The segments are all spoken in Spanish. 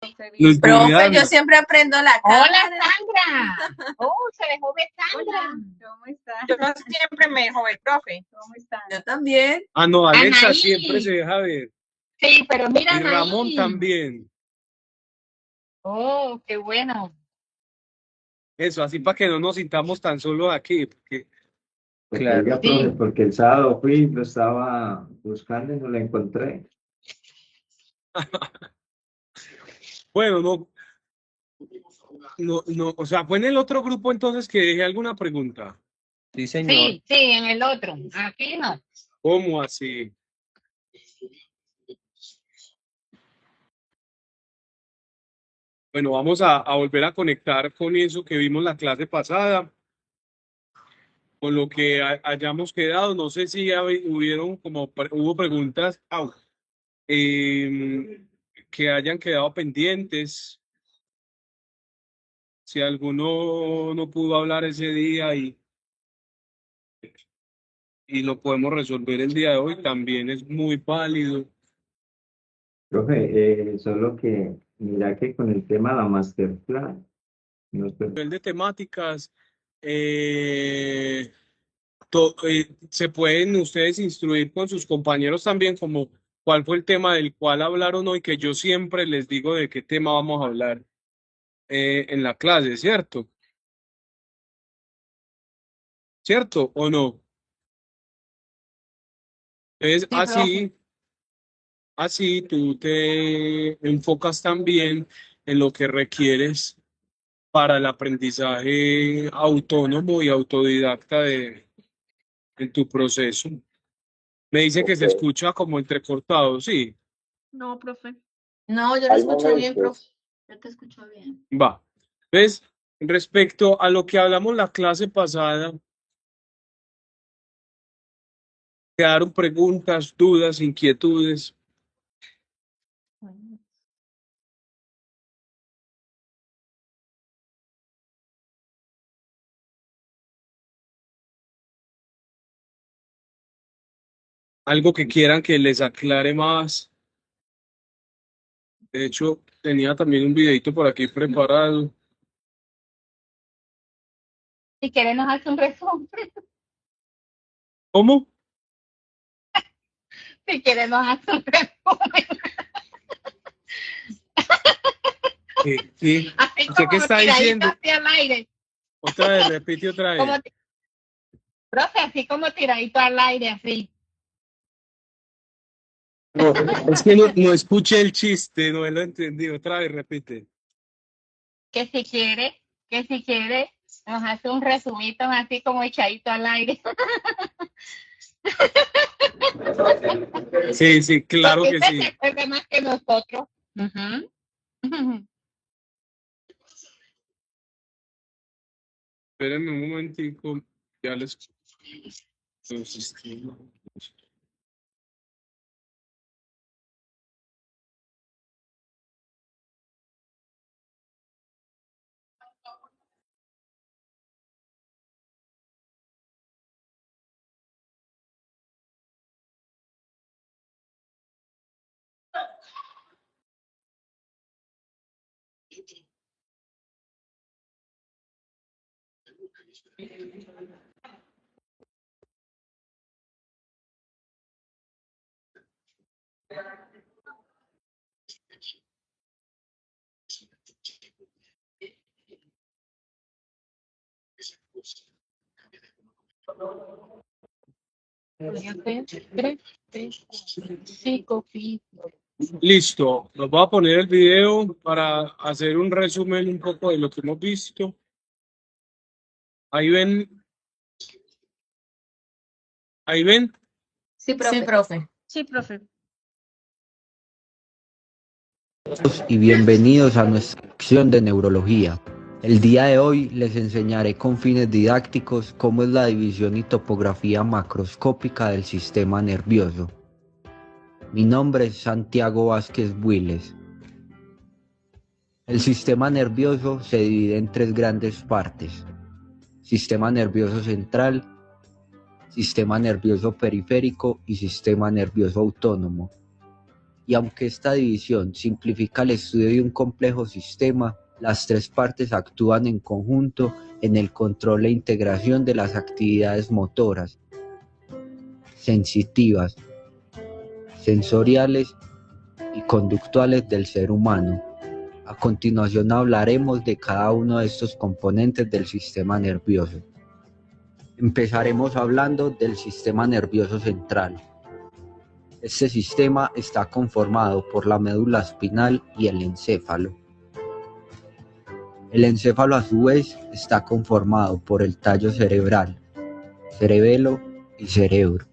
Los Profe, yo bolivianos. siempre aprendo la Hola, cámara. Sandra. Oh, se dejó ver Sandra. ¿Cómo está? Yo siempre me dejo ver, profe. ¿Cómo está? Yo también. Ah, no, Alexa Anaí. siempre se deja ver. Sí, pero mira, Y Ramón Anaí. también. Oh, qué bueno. Eso, así para que no nos sintamos tan solo aquí. Claro. Oiga, Sí. profe, porque el sábado fui, lo estaba buscando y no lo encontré. Bueno, no, o sea, fue en el otro grupo entonces que dejé alguna pregunta. Sí, señor. Sí, en el otro. Aquí no. ¿Cómo así? Bueno, vamos a volver a conectar con eso que vimos la clase pasada, con lo que hayamos quedado. No sé si hubieron hubo preguntas que hayan quedado pendientes. Si alguno no pudo hablar ese día y lo podemos resolver el día de hoy, también es muy válido. Profe, solo que mira que con el tema de la masterclass, nos Nivel de temáticas, se pueden ustedes instruir con sus compañeros también, como cuál fue el tema del cual hablaron hoy, que yo siempre les digo de qué tema vamos a hablar en la clase, ¿cierto? ¿Cierto o no? Es Sí, profe. así tú te enfocas también en lo que requieres para el aprendizaje autónomo y autodidacta en tu proceso. Me dice que se escucha como entrecortado, sí, No, profe. No, yo lo escucho bien, profe. Yo te escucho bien. va. ¿Ves? Respecto a lo que hablamos la clase pasada, quedaron preguntas, dudas, inquietudes. Algo que quieran que les aclare más. De hecho, tenía también un videito por aquí preparado. Si quieren nos hace un resumen. ¿Cómo? Si quieren nos hace un resumen. Sí. Así ¿Usted qué como está tiradito diciendo? hacia el aire. Otra vez, repite otra Como, vez. profe, así como tiradito al aire, así. No, es que no escuché el chiste, no lo entendí. Otra vez, repite. Que si quiere, nos hace un resumito así como echadito al aire. Sí, claro Porque que usted se sí. acuerda más que nosotros. Ujú. Espérenme un momentico, ya les... Entonces, listo, nos voy a poner el video para hacer un resumen un poco de lo que hemos visto. Ahí ven, ahí ven. Sí, profe. Sí, profe. Sí, profe. Y bienvenidos a nuestra sección de neurología. El día de hoy les enseñaré con fines didácticos cómo es la división y topografía macroscópica del sistema nervioso. Mi nombre es Santiago Vázquez Builes. El sistema nervioso se divide en tres grandes partes: sistema nervioso central, sistema nervioso periférico y sistema nervioso autónomo. y aunque esta división simplifica el estudio de un complejo sistema, las tres partes actúan en conjunto en el control e integración de las actividades motoras, sensitivas, sensoriales y conductuales del ser humano. A continuación hablaremos de cada uno de estos componentes del sistema nervioso. Empezaremos hablando del sistema nervioso central. Este sistema está conformado por la médula espinal y el encéfalo. El encéfalo a su vez está conformado por el tallo cerebral, cerebelo y cerebro.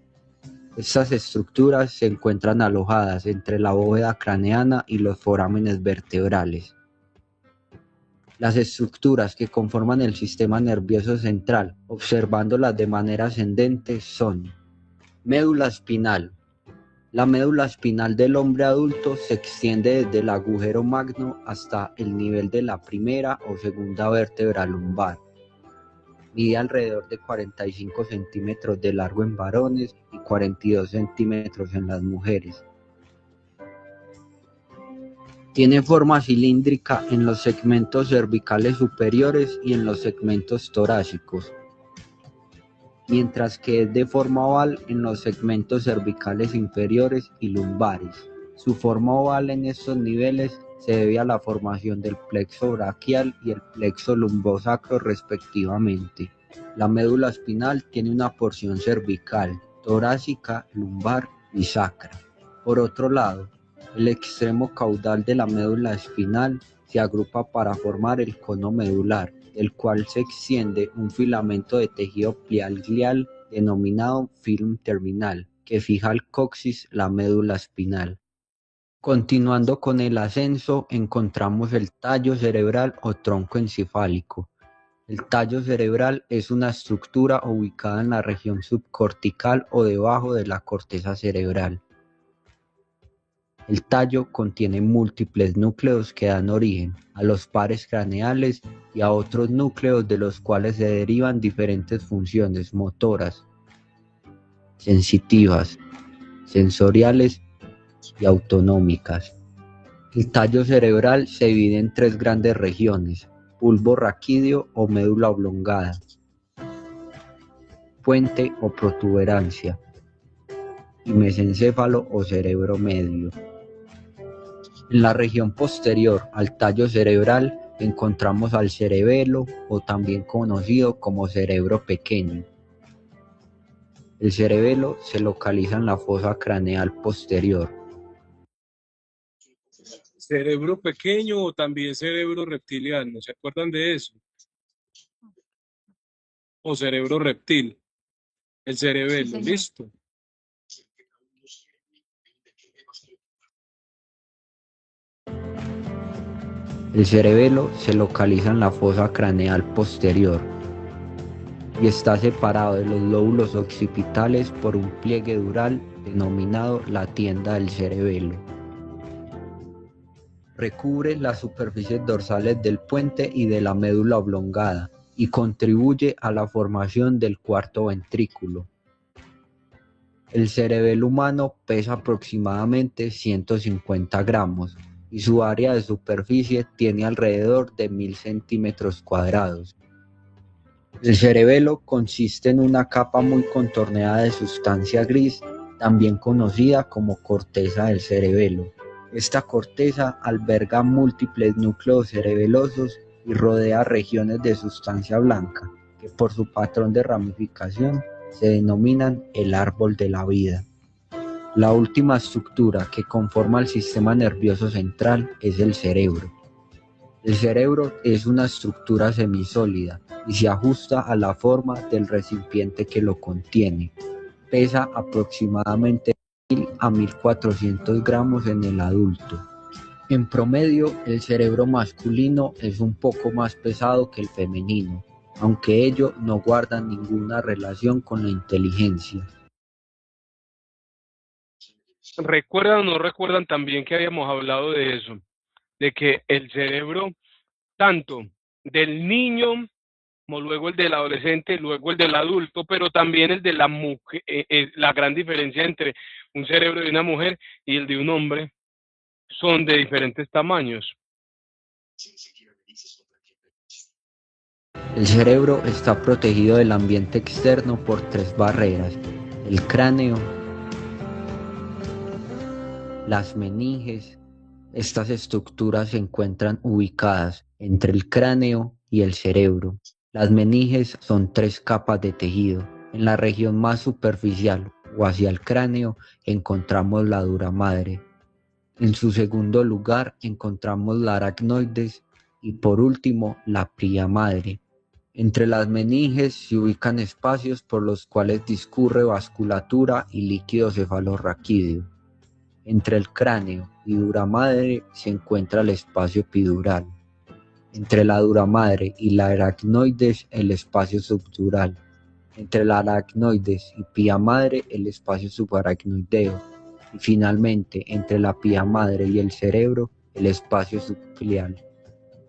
Estas estructuras se encuentran alojadas entre la bóveda craneana y los forámenes vertebrales. Las estructuras que conforman el sistema nervioso central, observándolas de manera ascendente, son: médula espinal. La médula espinal del hombre adulto se extiende desde el agujero magno hasta el nivel de la primera o segunda vértebra lumbar. Mide alrededor de 45 centímetros de largo en varones y 42 centímetros en las mujeres. Tiene forma cilíndrica en los segmentos cervicales superiores y en los segmentos torácicos, mientras que es de forma oval en los segmentos cervicales inferiores y lumbares. Su forma oval en estos niveles se debe a la formación del plexo braquial y el plexo lumbosacro respectivamente. La médula espinal tiene una porción cervical, torácica, lumbar y sacra. Por otro lado, el extremo caudal de la médula espinal se agrupa para formar el cono medular, del cual se extiende un filamento de tejido plial glial denominado film terminal, que fija al coxis la médula espinal. Continuando con el ascenso, encontramos el tallo cerebral o tronco encefálico. El tallo cerebral es una estructura ubicada en la región subcortical o debajo de la corteza cerebral. El tallo contiene múltiples núcleos que dan origen a los pares craneales y a otros núcleos de los cuales se derivan diferentes funciones motoras, sensitivas, sensoriales y autonómicas. El tallo cerebral se divide en tres grandes regiones: bulbo raquídeo o médula oblongada, puente o protuberancia, y mesencéfalo o cerebro medio. En la región posterior al tallo cerebral encontramos al cerebelo, o también conocido como cerebro pequeño. El cerebelo se localiza en la fosa craneal posterior. Cerebro pequeño o también cerebro reptiliano, ¿se acuerdan de eso? O cerebro reptil, el Sí, cerebelo, señor. listo. El cerebelo se localiza en la fosa craneal posterior y está separado de los lóbulos occipitales por un pliegue dural denominado la tienda del cerebelo. Recubre las superficies dorsales del puente y de la médula oblongada y contribuye a la formación del cuarto ventrículo. El cerebelo humano pesa aproximadamente 150 gramos y su área de superficie tiene alrededor de 1000 centímetros cuadrados. El cerebelo consiste en una capa muy contorneada de sustancia gris, también conocida como corteza del cerebelo. Esta corteza alberga múltiples núcleos cerebelosos y rodea regiones de sustancia blanca, que por su patrón de ramificación se denominan el árbol de la vida. La última estructura que conforma el sistema nervioso central es el cerebro. El cerebro es una estructura semisólida y se ajusta a la forma del recipiente que lo contiene. Pesa aproximadamente 1000 a 1400 gramos en el adulto. En promedio, el cerebro masculino es un poco más pesado que el femenino, aunque ello no guarda ninguna relación con la inteligencia. ¿Recuerdan o no recuerdan también que habíamos hablado de eso? De que el cerebro, tanto del niño, como luego el del adolescente, luego el del adulto, pero también el de la mujer, la gran diferencia entre un cerebro de una mujer y el de un hombre son de diferentes tamaños. El cerebro está protegido del ambiente externo por tres barreras: el cráneo, las meninges. Estas estructuras se encuentran ubicadas entre el cráneo y el cerebro. Las meninges son tres capas de tejido. En la región más superficial o hacia el cráneo encontramos la dura madre. En su segundo lugar encontramos la aracnoides y por último la pría madre. Entre las meninges se ubican espacios por los cuales discurre vasculatura y líquido cefalorraquídeo. Entre el cráneo y dura madre se encuentra el espacio epidural. Entre la dura madre y la aracnoides el espacio subdural. Entre la aracnoides y pía madre el espacio subaracnoideo. Y finalmente, entre la pía madre y el cerebro, el espacio subciliar.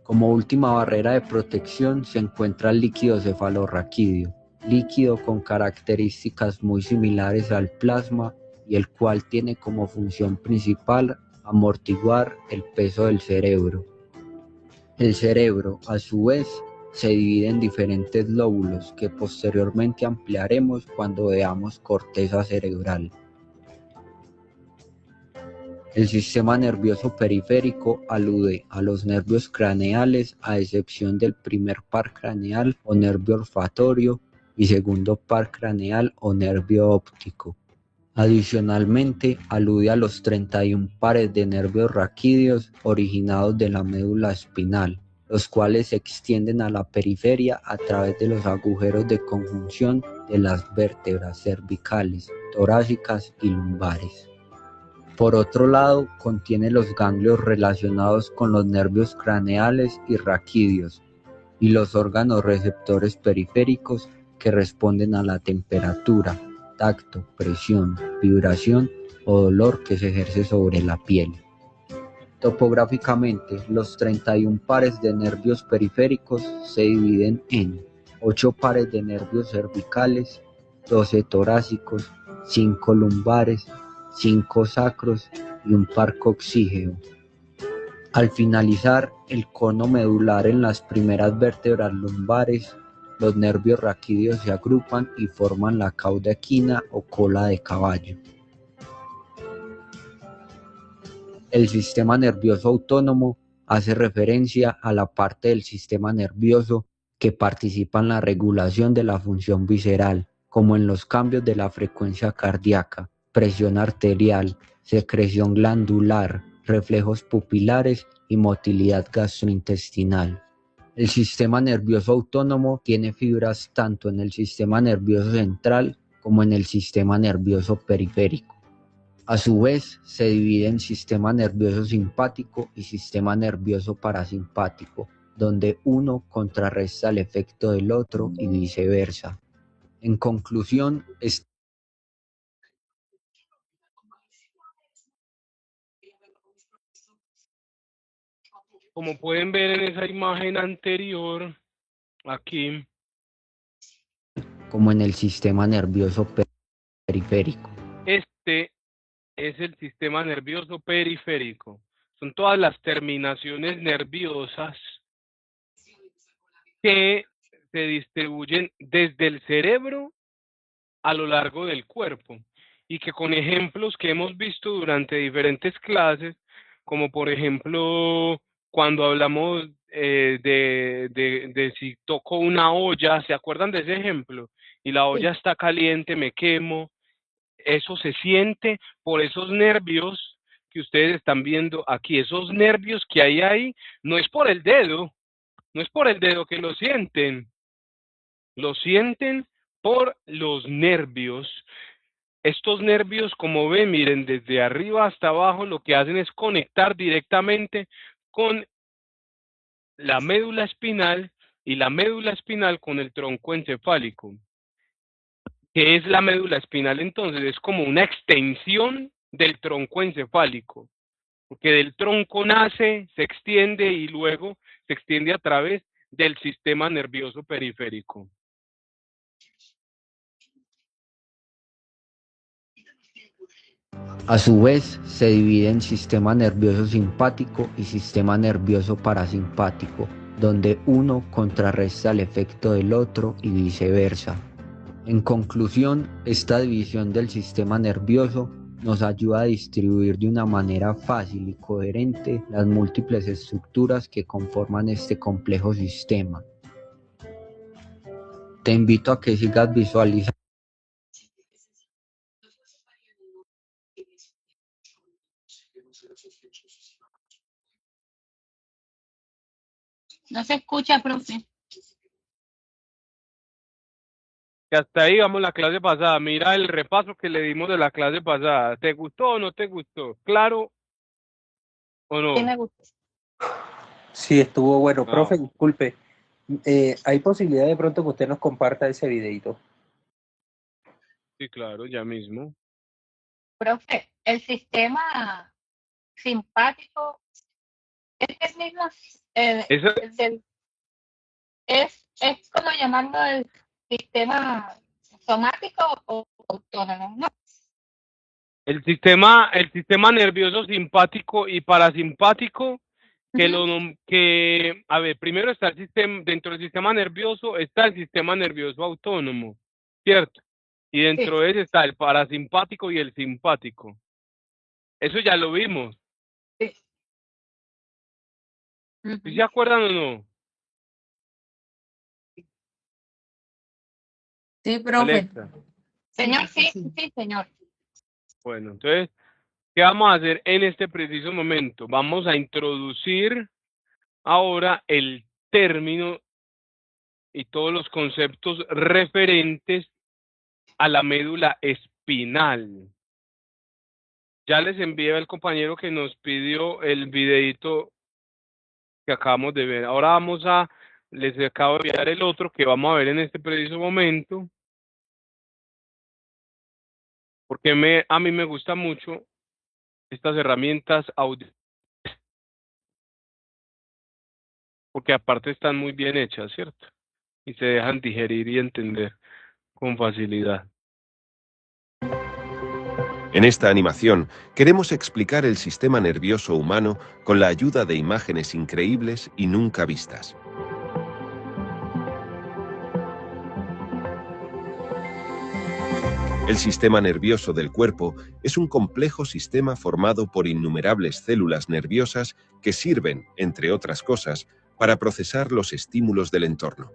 Como última barrera de protección se encuentra el líquido cefalorraquídeo, líquido con características muy similares al plasma y el cual tiene como función principal amortiguar el peso del cerebro. El cerebro, a su vez, se divide en diferentes lóbulos que posteriormente ampliaremos cuando veamos corteza cerebral. El sistema nervioso periférico alude a los nervios craneales a excepción del primer par craneal o nervio olfatorio y segundo par craneal o nervio óptico. Adicionalmente, alude a los 31 pares de nervios raquídeos originados de la médula espinal, los cuales se extienden a la periferia a través de los agujeros de conjunción de las vértebras cervicales, torácicas y lumbares. Por otro lado, contiene los ganglios relacionados con los nervios craneales y raquídeos y los órganos receptores periféricos que responden a la temperatura, tacto, presión, vibración o dolor que se ejerce sobre la piel. Topográficamente, los 31 pares de nervios periféricos se dividen en 8 pares de nervios cervicales, 12 torácicos, 5 lumbares, 5 sacros y un par coxígeo. Al finalizar el cono medular en las primeras vértebras lumbares, los nervios raquídeos se agrupan y forman la cauda equina o cola de caballo. El sistema nervioso autónomo hace referencia a la parte del sistema nervioso que participa en la regulación de la función visceral, como en los cambios de la frecuencia cardíaca, presión arterial, secreción glandular, reflejos pupilares y motilidad gastrointestinal. El sistema nervioso autónomo tiene fibras tanto en el sistema nervioso central como en el sistema nervioso periférico. A su vez, se divide en sistema nervioso simpático y sistema nervioso parasimpático, donde uno contrarresta el efecto del otro y viceversa. En conclusión, Como pueden ver en esa imagen anterior, aquí, como en el sistema nervioso periférico. este es el sistema nervioso periférico. Son todas las terminaciones nerviosas que se distribuyen desde el cerebro a lo largo del cuerpo y que con ejemplos que hemos visto durante diferentes clases, como por ejemplo cuando hablamos de si toco una olla, ¿se acuerdan de ese ejemplo? Y la olla está caliente, me quemo, eso se siente por esos nervios que ustedes están viendo aquí, esos nervios que hay ahí, no es por el dedo, no es por el dedo que lo sienten por los nervios. Estos nervios, como ven, miren, desde arriba hasta abajo, lo que hacen es conectar directamente con la médula espinal y la médula espinal con el tronco encefálico. ¿Qué es la médula espinal entonces? Es como una extensión del tronco encefálico, porque del tronco nace, se extiende y luego se extiende a través del sistema nervioso periférico. A su vez, se divide en sistema nervioso simpático y sistema nervioso parasimpático, donde uno contrarresta el efecto del otro y viceversa. En conclusión, esta división del sistema nervioso nos ayuda a distribuir de una manera fácil y coherente las múltiples estructuras que conforman este complejo sistema. Te invito a que sigas visualizando. No se escucha, profe. Que hasta ahí vamos la clase pasada. Mira el repaso que le dimos de la clase pasada. ¿Te gustó o no te gustó? ¿Claro o Sí no? me gusta. Sí, estuvo bueno. Ah, Profe, disculpe. ¿Hay posibilidad de pronto que usted nos comparta ese videito? sí, claro, ya mismo. Profe, el sistema simpático es el mismo, Eso, es como llamarlo el sistema somático o autónomo, ¿no? el sistema nervioso simpático y parasimpático, a ver, primero está el sistema, dentro del sistema nervioso está el sistema nervioso autónomo, ¿cierto? Y dentro de ese está el parasimpático y el simpático. Eso ya lo vimos. Sí. ¿Sí se acuerdan o no? Sí, profe. Alexa. Señor, sí, señor. Bueno, entonces, ¿qué vamos a hacer en este preciso momento? Vamos a introducir ahora el término y todos los conceptos referentes a la médula espinal. Ya les envié al compañero que nos pidió el videito que acabamos de ver. Ahora les acabo de enviar el otro que vamos a ver en este preciso momento, porque a mí me gusta mucho estas herramientas audio, porque aparte están muy bien hechas, ¿cierto? Y se dejan digerir y entender con facilidad. En esta animación queremos explicar el sistema nervioso humano con la ayuda de imágenes increíbles y nunca vistas. El sistema nervioso del cuerpo es un complejo sistema formado por innumerables células nerviosas que sirven, entre otras cosas, para procesar los estímulos del entorno.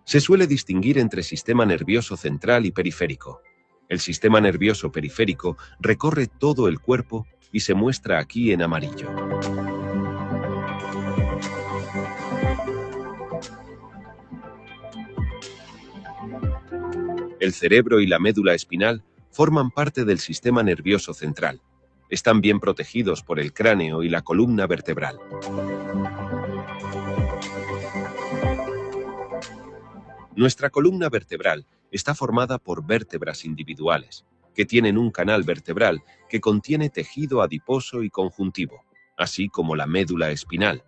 Se suele distinguir entre sistema nervioso central y periférico. El sistema nervioso periférico recorre todo el cuerpo y se muestra aquí en amarillo. El cerebro y la médula espinal forman parte del sistema nervioso central. Están bien protegidos por el cráneo y la columna vertebral. Nuestra columna vertebral está formada por vértebras individuales, que tienen un canal vertebral que contiene tejido adiposo y conjuntivo, así como la médula espinal.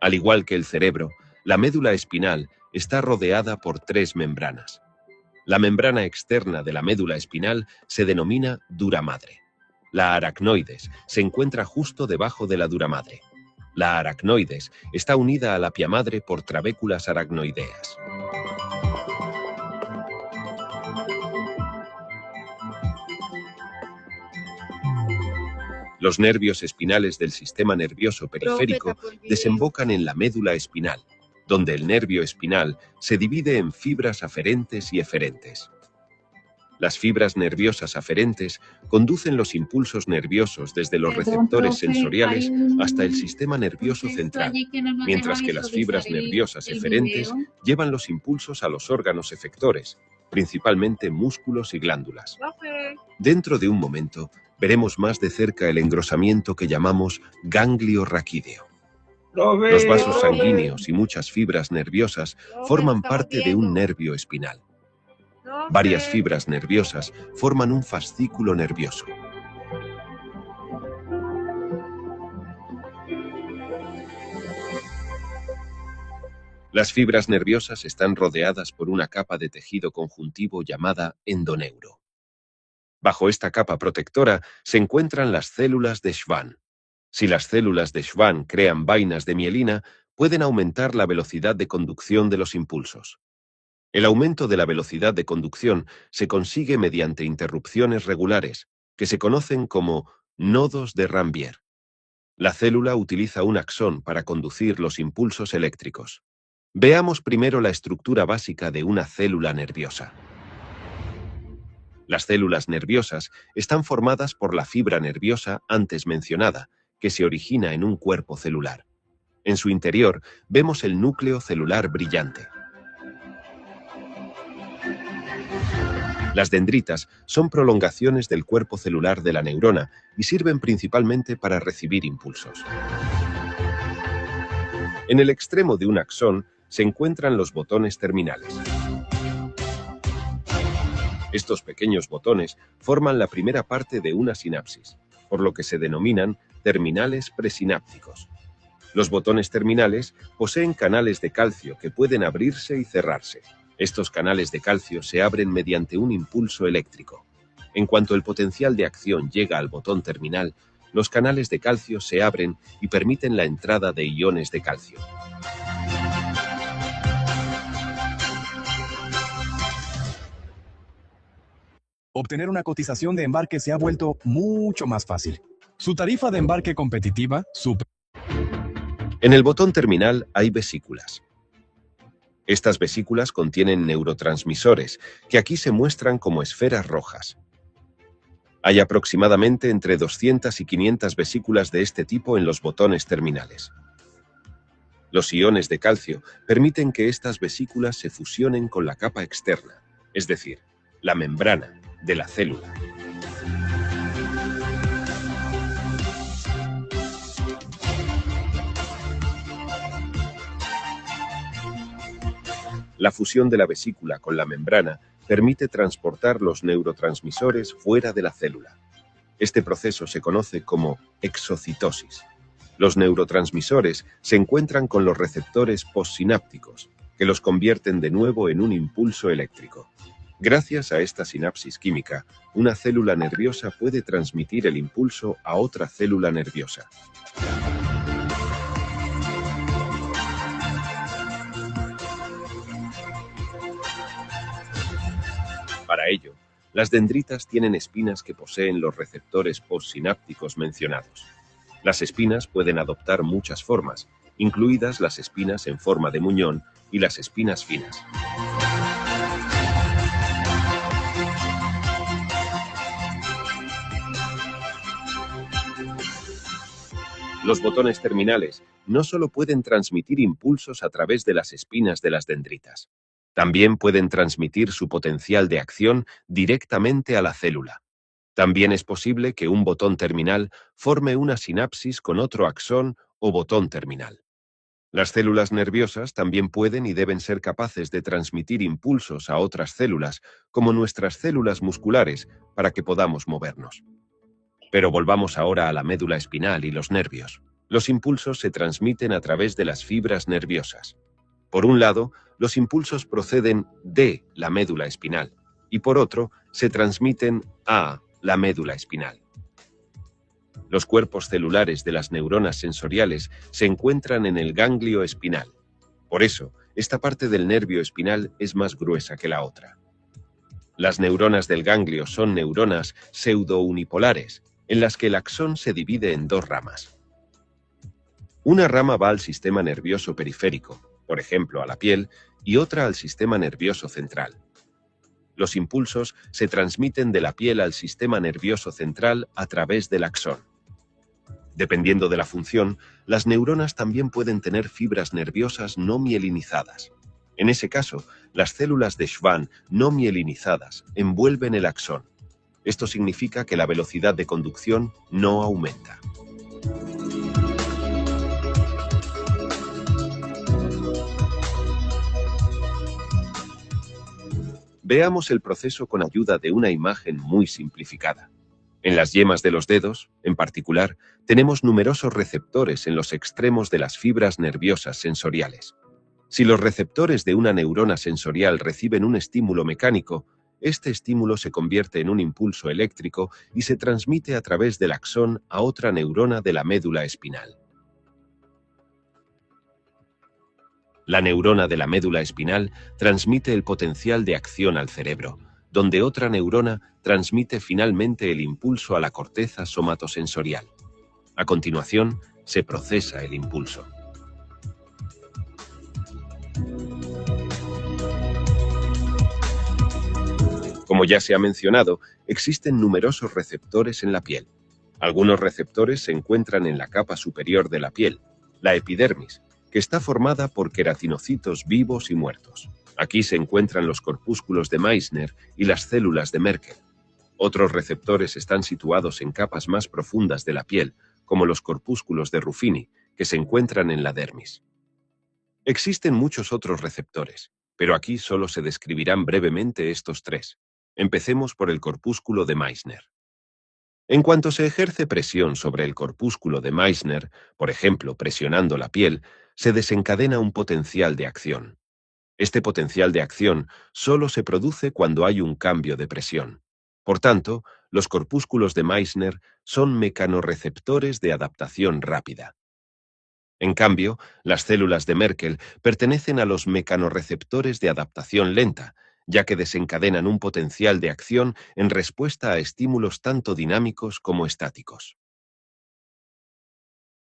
Al igual que el cerebro, la médula espinal está rodeada por 3 membranas. La membrana externa de la médula espinal se denomina dura madre. La aracnoides se encuentra justo debajo de la dura madre. La aracnoides está unida a la pia madre por trabéculas aracnoideas. Los nervios espinales del sistema nervioso periférico desembocan en la médula espinal, donde el nervio espinal se divide en fibras aferentes y eferentes. Las fibras nerviosas aferentes conducen los impulsos nerviosos desde los receptores sensoriales hasta el sistema nervioso central, mientras que las fibras nerviosas eferentes llevan los impulsos a los órganos efectores, principalmente músculos y glándulas. Dentro de un momento, veremos más de cerca el engrosamiento que llamamos ganglio raquídeo. Los vasos sanguíneos y muchas fibras nerviosas forman parte de un nervio espinal. Varias fibras nerviosas forman un fascículo nervioso. Las fibras nerviosas están rodeadas por una capa de tejido conjuntivo llamada endoneuro. Bajo esta capa protectora se encuentran las células de Schwann. Si las células de Schwann crean vainas de mielina, pueden aumentar la velocidad de conducción de los impulsos. El aumento de la velocidad de conducción se consigue mediante interrupciones regulares, que se conocen como nodos de Rambier. La célula utiliza un axón para conducir los impulsos eléctricos. Veamos primero la estructura básica de una célula nerviosa. Las células nerviosas están formadas por la fibra nerviosa antes mencionada, que se origina en un cuerpo celular. En su interior vemos el núcleo celular brillante. Las dendritas son prolongaciones del cuerpo celular de la neurona y sirven principalmente para recibir impulsos. En el extremo de un axón se encuentran los botones terminales. Estos pequeños botones forman la primera parte de una sinapsis, por lo que se denominan terminales presinápticos. Los botones terminales poseen canales de calcio que pueden abrirse y cerrarse. Estos canales de calcio se abren mediante un impulso eléctrico. En cuanto el potencial de acción llega al botón terminal, los canales de calcio se abren y permiten la entrada de iones de calcio. Obtener una cotización de embarque se ha vuelto mucho más fácil. Su tarifa de embarque competitiva, En el botón terminal hay vesículas. Estas vesículas contienen neurotransmisores, que aquí se muestran como esferas rojas. Hay aproximadamente entre 200 y 500 vesículas de este tipo en los botones terminales. Los iones de calcio permiten que estas vesículas se fusionen con la capa externa, es decir, la membrana de la célula. La fusión de la vesícula con la membrana permite transportar los neurotransmisores fuera de la célula. Este proceso se conoce como exocitosis. Los neurotransmisores se encuentran con los receptores postsinápticos, que los convierten de nuevo en un impulso eléctrico. Gracias a esta sinapsis química, una célula nerviosa puede transmitir el impulso a otra célula nerviosa. Para ello, las dendritas tienen espinas que poseen los receptores postsinápticos mencionados. Las espinas pueden adoptar muchas formas, incluidas las espinas en forma de muñón y las espinas finas. Los botones terminales no solo pueden transmitir impulsos a través de las espinas de las dendritas, también pueden transmitir su potencial de acción directamente a la célula. También es posible que un botón terminal forme una sinapsis con otro axón o botón terminal. Las células nerviosas también pueden y deben ser capaces de transmitir impulsos a otras células, como nuestras células musculares, para que podamos movernos. Pero volvamos ahora a la médula espinal y los nervios. Los impulsos se transmiten a través de las fibras nerviosas. Por un lado, los impulsos proceden de la médula espinal y por otro, se transmiten a la médula espinal. Los cuerpos celulares de las neuronas sensoriales se encuentran en el ganglio espinal. Por eso, esta parte del nervio espinal es más gruesa que la otra. Las neuronas del ganglio son neuronas pseudounipolares, en las que el axón se divide en dos ramas. Una rama va al sistema nervioso periférico, por ejemplo a la piel, y otra al sistema nervioso central. Los impulsos se transmiten de la piel al sistema nervioso central a través del axón. Dependiendo de la función, las neuronas también pueden tener fibras nerviosas no mielinizadas. En ese caso, las células de Schwann no mielinizadas envuelven el axón. Esto significa que la velocidad de conducción no aumenta. Veamos el proceso con ayuda de una imagen muy simplificada. En las yemas de los dedos, en particular, tenemos numerosos receptores en los extremos de las fibras nerviosas sensoriales. Si los receptores de una neurona sensorial reciben un estímulo mecánico, este estímulo se convierte en un impulso eléctrico y se transmite a través del axón a otra neurona de la médula espinal. La neurona de la médula espinal transmite el potencial de acción al cerebro, donde otra neurona transmite finalmente el impulso a la corteza somatosensorial. A continuación, se procesa el impulso. Como ya se ha mencionado, existen numerosos receptores en la piel. Algunos receptores se encuentran en la capa superior de la piel, la epidermis, que está formada por queratinocitos vivos y muertos. Aquí se encuentran los corpúsculos de Meissner y las células de Merkel. Otros receptores están situados en capas más profundas de la piel, como los corpúsculos de Ruffini, que se encuentran en la dermis. Existen muchos otros receptores, pero aquí solo se describirán brevemente estos tres. Empecemos por el corpúsculo de Meissner. En cuanto se ejerce presión sobre el corpúsculo de Meissner, por ejemplo, presionando la piel, se desencadena un potencial de acción. Este potencial de acción solo se produce cuando hay un cambio de presión. Por tanto, los corpúsculos de Meissner son mecanorreceptores de adaptación rápida. En cambio, las células de Merkel pertenecen a los mecanorreceptores de adaptación lenta, ya que desencadenan un potencial de acción en respuesta a estímulos tanto dinámicos como estáticos.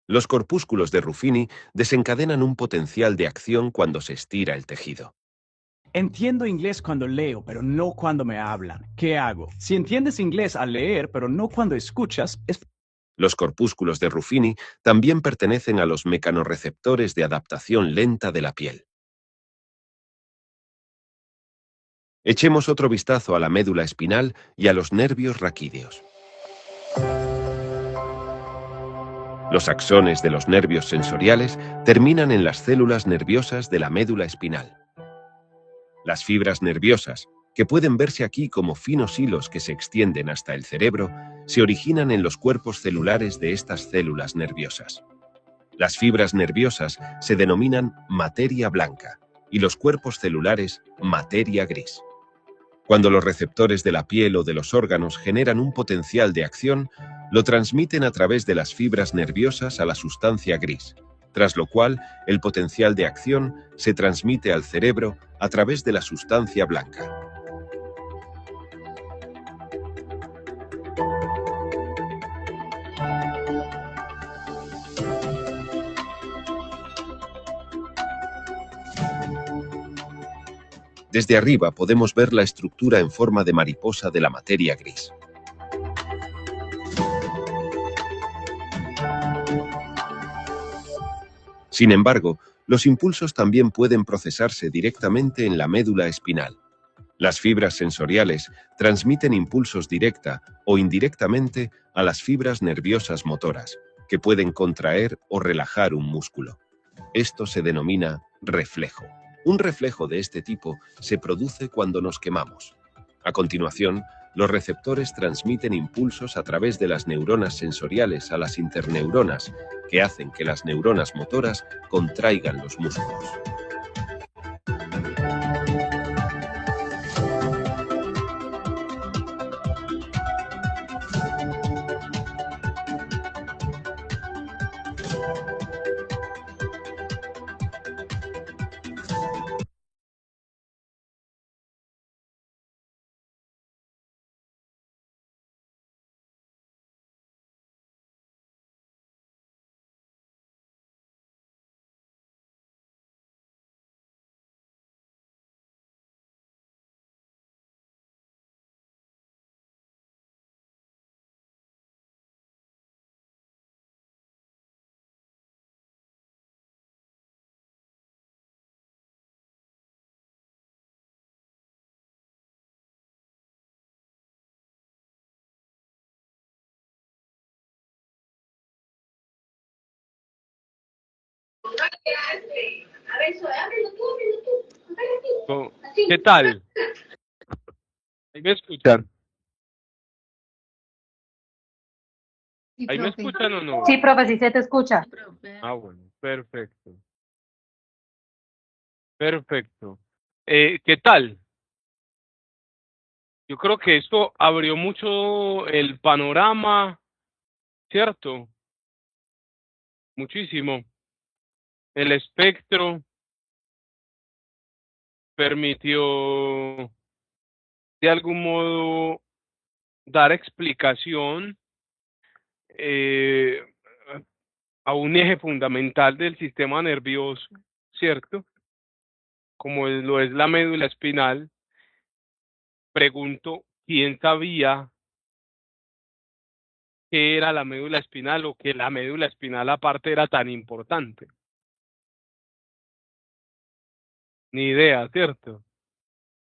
Los corpúsculos de Ruffini desencadenan un potencial de acción cuando se estira el tejido. Entiendo inglés cuando leo, pero no cuando me hablan. ¿Qué hago? Si entiendes inglés al leer, pero no cuando escuchas, es... Los corpúsculos de Ruffini también pertenecen a los mecanorreceptores de adaptación lenta de la piel. Echemos otro vistazo a la médula espinal y a los nervios raquídeos. Los axones de los nervios sensoriales terminan en las células nerviosas de la médula espinal. Las fibras nerviosas, que pueden verse aquí como finos hilos que se extienden hasta el cerebro, se originan en los cuerpos celulares de estas células nerviosas. Las fibras nerviosas se denominan materia blanca y los cuerpos celulares materia gris. Cuando los receptores de la piel o de los órganos generan un potencial de acción, lo transmiten a través de las fibras nerviosas a la sustancia gris, tras lo cual el potencial de acción se transmite al cerebro a través de la sustancia blanca. Desde arriba podemos ver la estructura en forma de mariposa de la materia gris. Sin embargo, los impulsos también pueden procesarse directamente en la médula espinal. Las fibras sensoriales transmiten impulsos directa o indirectamente a las fibras nerviosas motoras, que pueden contraer o relajar un músculo. Esto se denomina reflejo. Un reflejo de este tipo se produce cuando nos quemamos. A continuación, los receptores transmiten impulsos a través de las neuronas sensoriales a las interneuronas, que hacen que las neuronas motoras contraigan los músculos. ¿Qué tal? ¿Ahí me escuchan? Sí, ¿Ahí me profe. escuchan o no? Sí, profe, sí se te escucha. Profe. Ah, bueno, perfecto. Perfecto. ¿Qué tal? Yo creo que esto abrió mucho el panorama, ¿cierto? Muchísimo. El espectro permitió de algún modo dar explicación eh, a un eje fundamental del sistema nervioso, ¿cierto? Como lo es la médula espinal. Pregunto, ¿quién sabía qué era la médula espinal o que la médula espinal aparte era tan importante? Ni idea, ¿cierto?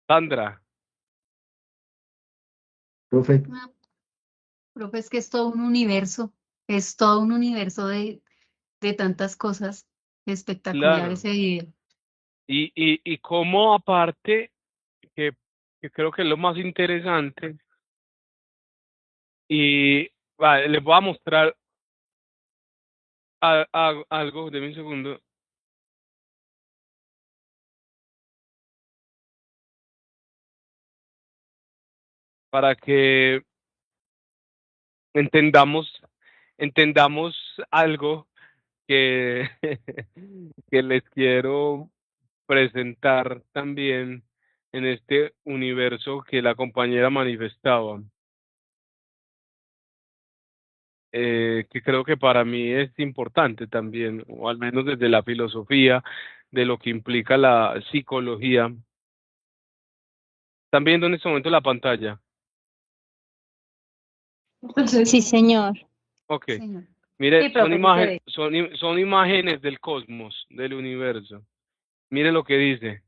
Sandra. Profe, Ah, profe, es que es todo un universo de tantas cosas. Espectacular Claro. ese video. Y cómo aparte, que, que creo que es lo más interesante, y vale, les voy a mostrar algo, de un segundo. Para que entendamos, entendamos algo que, que les quiero presentar también en este universo que la compañera manifestaba, que creo que para mí es importante también, o al menos desde la filosofía de lo que implica la psicología. ¿Están viendo en este momento la pantalla? Sí, señor. Ok. Señor. Mire, Sí, profe, sí se ve. son imágenes del cosmos, del universo. Mire lo que dice.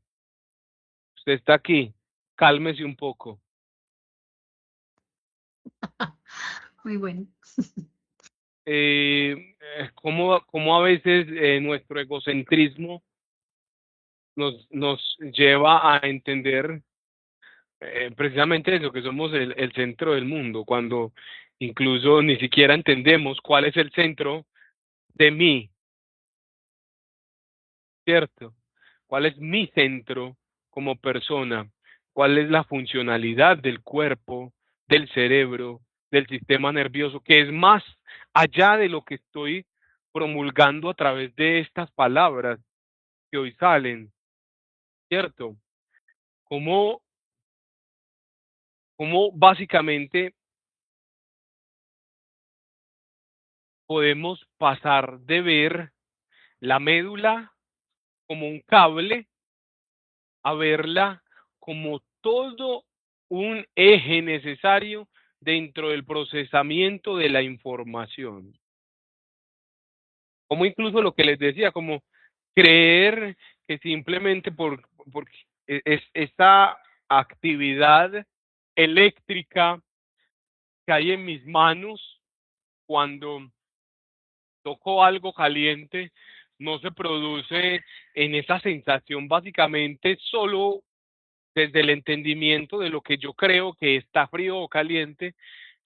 Usted está aquí, cálmese un poco. Muy bueno. Cómo a veces nuestro egocentrismo nos lleva a entender precisamente eso, que somos el centro del mundo, cuando incluso ni siquiera entendemos cuál es el centro de mí, ¿cierto? ¿Cuál es mi centro como persona? ¿Cuál es la funcionalidad del cuerpo, del cerebro, del sistema nervioso, que es más allá de lo que estoy promulgando a través de estas palabras que hoy salen, ¿cierto? ¿Cómo, cómo básicamente podemos pasar de ver la médula como un cable a verla como todo un eje necesario dentro del procesamiento de la información? Como incluso lo que les decía, como creer que simplemente por esta actividad eléctrica que hay en mis manos cuando toco algo caliente, no se produce en esa sensación básicamente solo desde el entendimiento de lo que yo creo que está frío o caliente,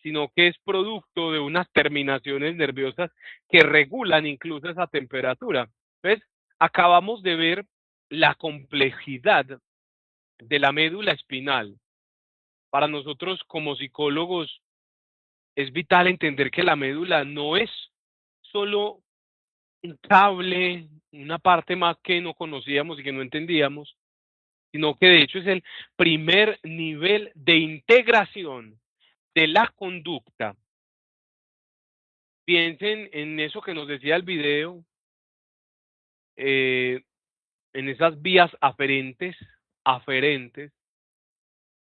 sino que es producto de unas terminaciones nerviosas que regulan incluso esa temperatura. Entonces, acabamos de ver la complejidad de la médula espinal. Para nosotros como psicólogos es vital entender que la médula no es solo un cable, una parte más que no conocíamos y que no entendíamos, sino que de hecho es el primer nivel de integración de la conducta. Piensen en eso que nos decía el video, en esas vías aferentes,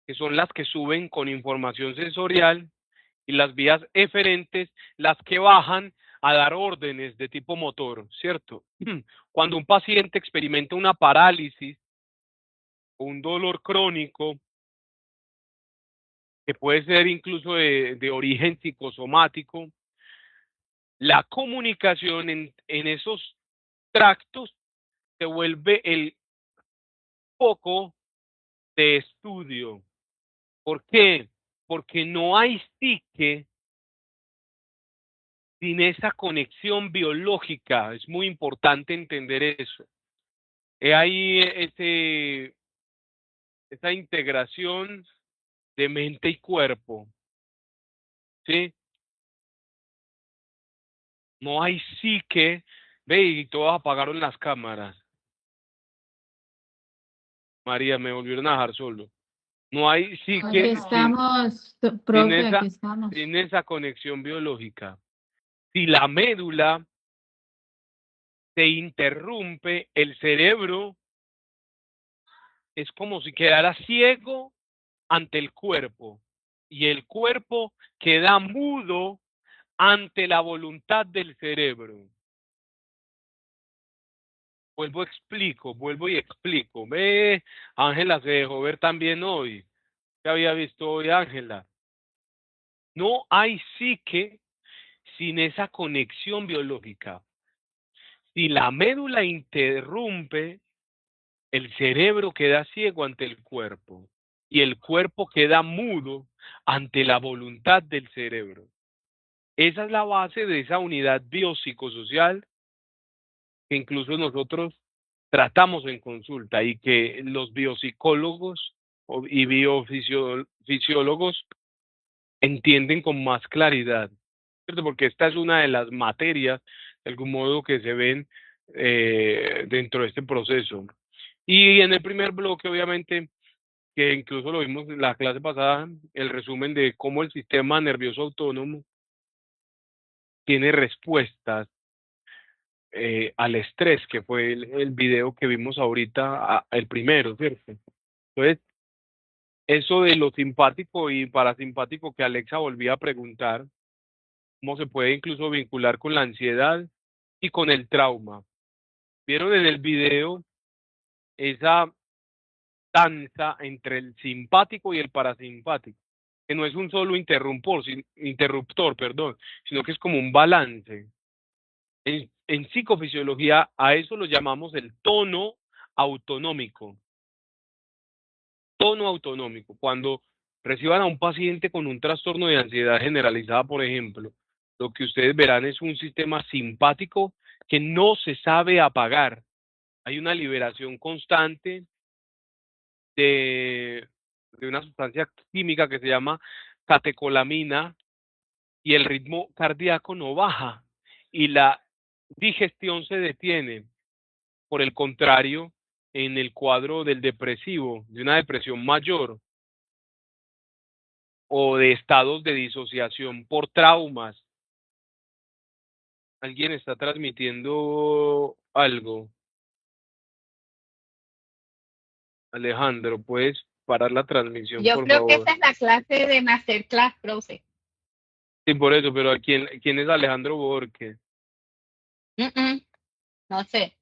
que son las que suben con información sensorial, y las vías eferentes, las que bajan a dar órdenes de tipo motor, ¿cierto? Cuando un paciente experimenta una parálisis o un dolor crónico, que puede ser incluso de origen psicosomático, la comunicación en esos tractos se vuelve el foco de estudio. ¿Por qué? Porque no hay psique sin esa conexión biológica. Es muy importante entender eso. Hay esa integración de mente y cuerpo, ¿sí? No hay psique, ve, y todos apagaron las cámaras. María, me volvieron a dejar solo. No hay Aquí psique estamos, sin profe, esa, aquí estamos. sin esa conexión biológica. Si la médula se interrumpe, el cerebro es como si quedara ciego ante el cuerpo y el cuerpo queda mudo ante la voluntad del cerebro. Vuelvo y explico. Ve, Ángela se dejó ver también hoy. ¿Qué había visto hoy Ángela? No hay psique sin esa conexión biológica. Si la médula interrumpe, el cerebro queda ciego ante el cuerpo y el cuerpo queda mudo ante la voluntad del cerebro. Esa es la base de esa unidad biopsicosocial que incluso nosotros tratamos en consulta y que los biopsicólogos y biofisiólogos entienden con más claridad, ¿cierto? Porque esta es una de las materias, de algún modo, que se ven dentro de este proceso. Y en el primer bloque, obviamente, que incluso lo vimos en la clase pasada, el resumen de cómo el sistema nervioso autónomo tiene respuestas al estrés, que fue el video que vimos ahorita, el primero, ¿cierto? Entonces, eso de lo simpático y parasimpático que Alexa volvía a preguntar, cómo se puede incluso vincular con la ansiedad y con el trauma. Vieron en el video esa danza entre el simpático y el parasimpático, que no es un solo interruptor, perdón, sino que es como un balance. En psicofisiología a eso lo llamamos el tono autonómico. Tono autonómico. Cuando reciban a un paciente con un trastorno de ansiedad generalizada, por ejemplo, lo que ustedes verán es un sistema simpático que no se sabe apagar. Hay una liberación constante de una sustancia química que se llama catecolamina y el ritmo cardíaco no baja y la digestión se detiene. Por el contrario, en el cuadro del depresivo, de una depresión mayor o de estados de disociación por traumas, alguien está transmitiendo algo. Alejandro, ¿puedes parar la transmisión, Yo por creo que favor? esta es la clase de Masterclass, profe. Sí, por eso, pero ¿quién es Alejandro Borges? No sé.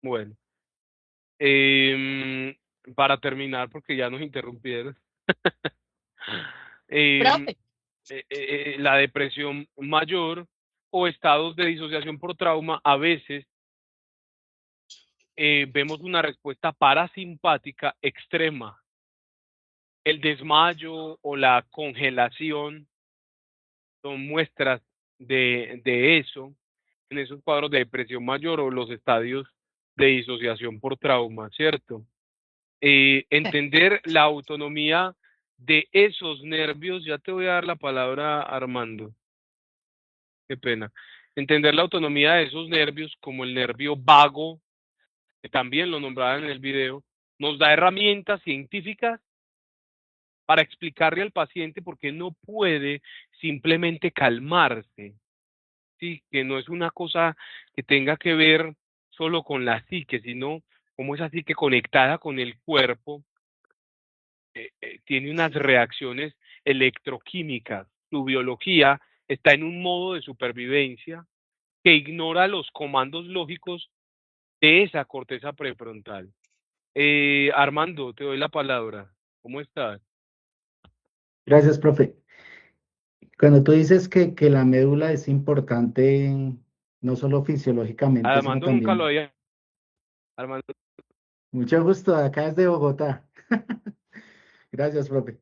Bueno, para terminar, porque ya nos interrumpieron. Profe, La depresión mayor o estados de disociación por trauma, a veces vemos una respuesta parasimpática extrema. El desmayo o la congelación son muestras de eso, en esos cuadros de depresión mayor o los estadios de disociación por trauma, ¿cierto? Entender la autonomía de esos nervios, ya te voy a dar la palabra, Armando, qué pena. Entender la autonomía de esos nervios como el nervio vago, que también lo nombraban en el video, nos da herramientas científicas para explicarle al paciente por qué no puede simplemente calmarse, ¿sí? Que no es una cosa que tenga que ver solo con la psique, sino como esa psique conectada con el cuerpo, tiene unas reacciones electroquímicas. Su biología está en un modo de supervivencia que ignora los comandos lógicos de esa corteza prefrontal. Armando, te doy la palabra. ¿Cómo estás? Gracias, profe. Cuando tú dices que la médula es importante, no solo fisiológicamente, sino Armando nunca lo también. había. Armando. Mucho gusto, acá desde Bogotá. Gracias, profe.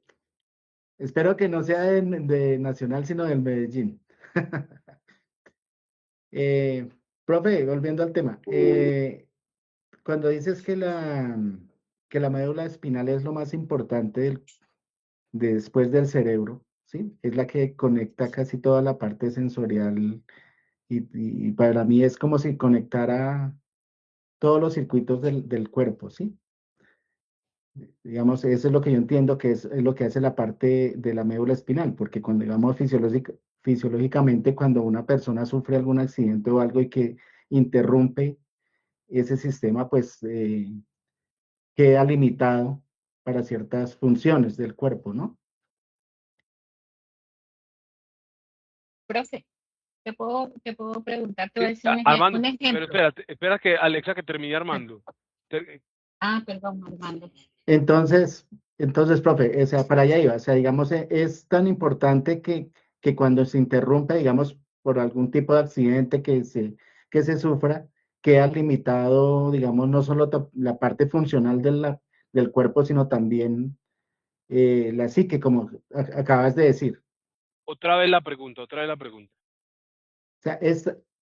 Espero que no sea de Nacional, sino del Medellín. Profe, volviendo al tema. cuando dices que la médula espinal es lo más importante después del cerebro, ¿sí? Es la que conecta casi toda la parte sensorial y para mí es como si conectara todos los circuitos del cuerpo, ¿sí? Digamos, eso es lo que yo entiendo que es lo que hace la parte de la médula espinal, porque cuando, digamos, fisiológicamente, cuando una persona sufre algún accidente o algo y que interrumpe ese sistema, pues queda limitado para ciertas funciones del cuerpo, ¿no? Profe, te puedo preguntar, te voy a decir Armando, un pero ejemplo. espera que Alexa que termine Armando. Perdón, Armando. Entonces, profe, o sea, para allá iba, o sea, digamos, es tan importante que cuando se interrumpe, digamos, por algún tipo de accidente que se sufra, queda limitado, digamos, no solo la parte funcional del cuerpo, sino también la psique, como acabas de decir. Otra vez la pregunta, otra vez la pregunta. O sea,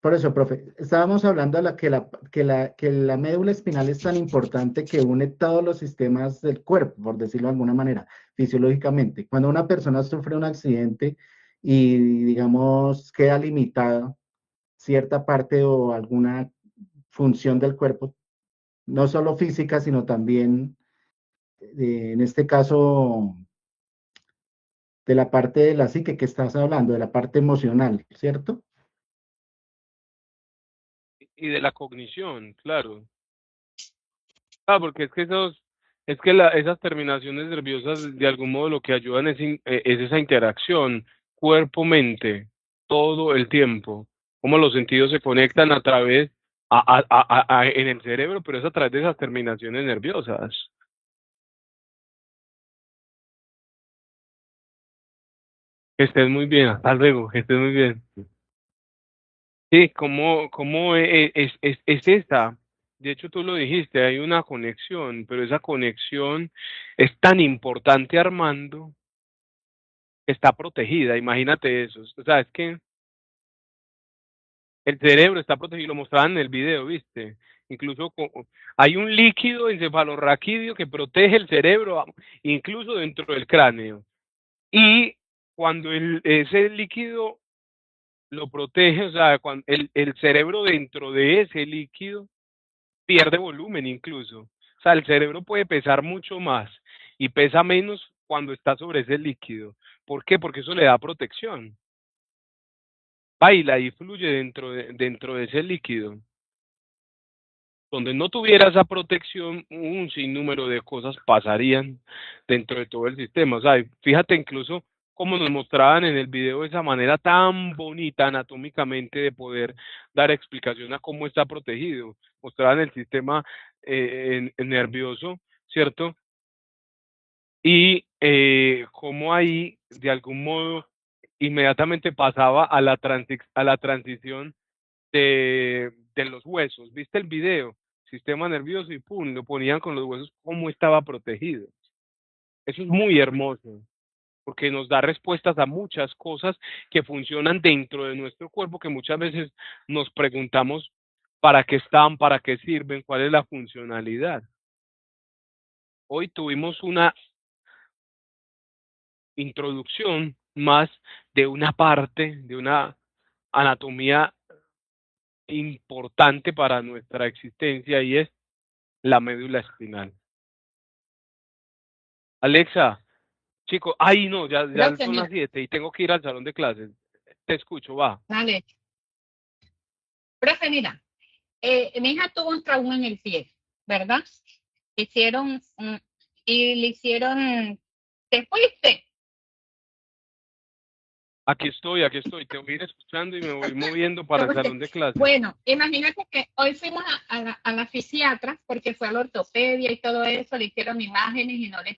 por eso, profe, estábamos hablando de que la médula espinal es tan importante que une todos los sistemas del cuerpo, por decirlo de alguna manera, fisiológicamente. Cuando una persona sufre un accidente y, digamos, queda limitada cierta parte o alguna función del cuerpo, no solo física, sino también, en este caso, de la parte de la psique que estás hablando, de la parte emocional, ¿cierto? Y de la cognición, claro. Porque es que esas terminaciones nerviosas de algún modo lo que ayudan es esa interacción cuerpo-mente todo el tiempo, cómo los sentidos se conectan a través en el cerebro, pero es a través de esas terminaciones nerviosas. Que estés muy bien, hasta luego, que estés muy bien. Sí, cómo es esta. De hecho, tú lo dijiste, hay una conexión, pero esa conexión es tan importante, Armando, que está protegida. Imagínate eso. O sea, es que el cerebro está protegido, lo mostraban en el video, ¿viste? Incluso hay un líquido encefalorraquídeo que protege el cerebro, incluso dentro del cráneo. Y cuando ese líquido lo protege, o sea, cuando el cerebro dentro de ese líquido pierde volumen incluso. O sea, el cerebro puede pesar mucho más y pesa menos cuando está sobre ese líquido. ¿Por qué? Porque eso le da protección. Baila y fluye dentro de ese líquido. Donde no tuviera esa protección, un sinnúmero de cosas pasarían dentro de todo el sistema. O sea, fíjate incluso cómo nos mostraban en el video esa manera tan bonita anatómicamente de poder dar explicación a cómo está protegido. Mostraban el sistema nervioso, ¿cierto? Y cómo ahí, de algún modo, inmediatamente pasaba a la transición de los huesos. ¿Viste el video? Sistema nervioso y pum, lo ponían con los huesos, cómo estaba protegido. Eso es muy hermoso, porque nos da respuestas a muchas cosas que funcionan dentro de nuestro cuerpo, que muchas veces nos preguntamos para qué están, para qué sirven, cuál es la funcionalidad. Hoy tuvimos una introducción más de una parte, de una anatomía importante para nuestra existencia y es la médula espinal. Alexa, chico, no, ya son las 7 y tengo que ir al salón de clases. Te escucho, va. Vale. Profe, mira, mi hija tuvo un trauma en el pie, ¿verdad? Y le hicieron, ¿te fuiste? Aquí estoy, te voy a ir escuchando y me voy moviendo para el salón de clases. Bueno, imagínate que hoy fuimos a la fisiatra porque fue a la ortopedia y todo eso, le hicieron imágenes y no le